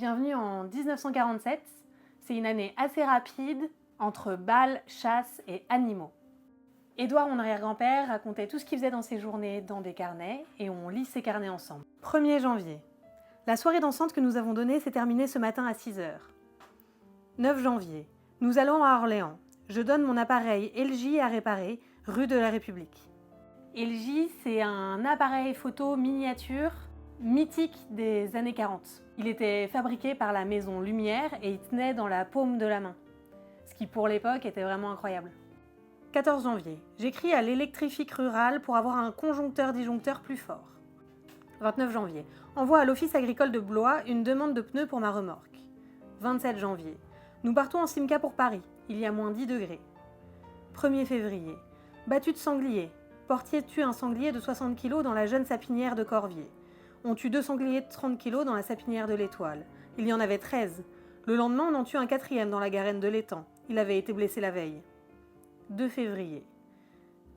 Bienvenue en 1947. C'est une année assez rapide entre bal, chasse et animaux. Édouard, mon arrière-grand-père, racontait tout ce qu'il faisait dans ses journées dans des carnets et on lit ces carnets ensemble. 1er janvier. La soirée dansante que nous avons donnée s'est terminée ce matin à 6 h. 9 janvier. Nous allons à Orléans. Je donne mon appareil LG à réparer, rue de la République. LG, c'est un appareil photo miniature mythique des années 40. Il était fabriqué par la maison Lumière et il tenait dans la paume de la main. Ce qui pour l'époque était vraiment incroyable. 14 janvier. J'écris à l'électrifique rural pour avoir un conjoncteur-disjoncteur plus fort. 29 janvier. Envoie à l'office agricole de Blois une demande de pneus pour ma remorque. 27 janvier. Nous partons en Simca pour Paris. Il y a moins 10 degrés. 1er février. Battu de sanglier. Portier tue un sanglier de 60 kg dans la jeune sapinière de Corvier. On tue 2 sangliers de 30 kg dans la sapinière de l'Étoile. Il y en avait 13. Le lendemain, on en tue un 4e dans la garenne de l'Étang. Il avait été blessé la veille. 2 février.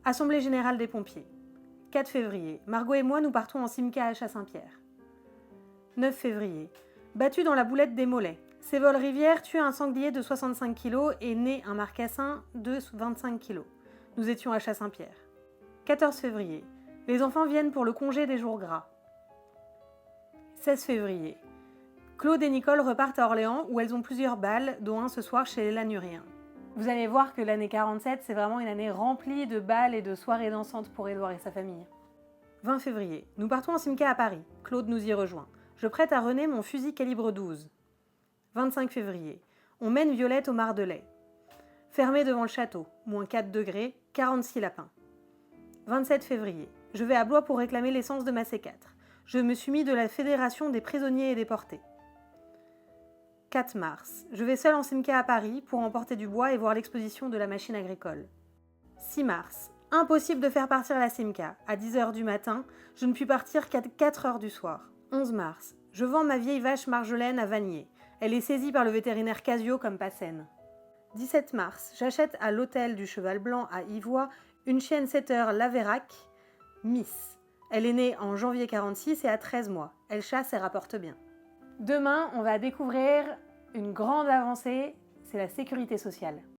Assemblée générale des pompiers. 4 février. Margot et moi, nous partons en Simca à Saint-Pierre. 9 février. Battu dans la boulette des Mollets. Sévol Rivière tue un sanglier de 65 kg et naît un marcassin de 25 kg. Nous étions à Saint-Pierre. 14 février. Les enfants viennent pour le congé des jours gras. 16 février. Claude et Nicole repartent à Orléans où elles ont plusieurs bals, dont un ce soir chez les Lanuriens. Vous allez voir que l'année 47, c'est vraiment une année remplie de bals et de soirées dansantes pour Édouard et sa famille. 20 février. Nous partons en Simca à Paris. Claude nous y rejoint. Je prête à René mon fusil calibre 12. 25 février. On mène Violette au Mardelais. Fermé devant le château. Moins 4 degrés, 46 lapins. 27 février. Je vais à Blois pour réclamer l'essence de ma C4. Je me suis mis de la Fédération des prisonniers et déportés. 4 mars. Je vais seule en Simca à Paris pour emporter du bois et voir l'exposition de la machine agricole. 6 mars. Impossible de faire partir la Simca. À 10 h du matin, je ne puis partir qu'à 4 h du soir. 11 mars. Je vends ma vieille vache Marjolaine à Vanier. Elle est saisie par le vétérinaire Casio comme passène. 17 mars. J'achète à l'hôtel du Cheval Blanc à Ivois une chienne setter Laverack, Miss. Elle est née en janvier 46 et a 13 mois. Elle chasse et rapporte bien. Demain, on va découvrir une grande avancée, c'est la sécurité sociale.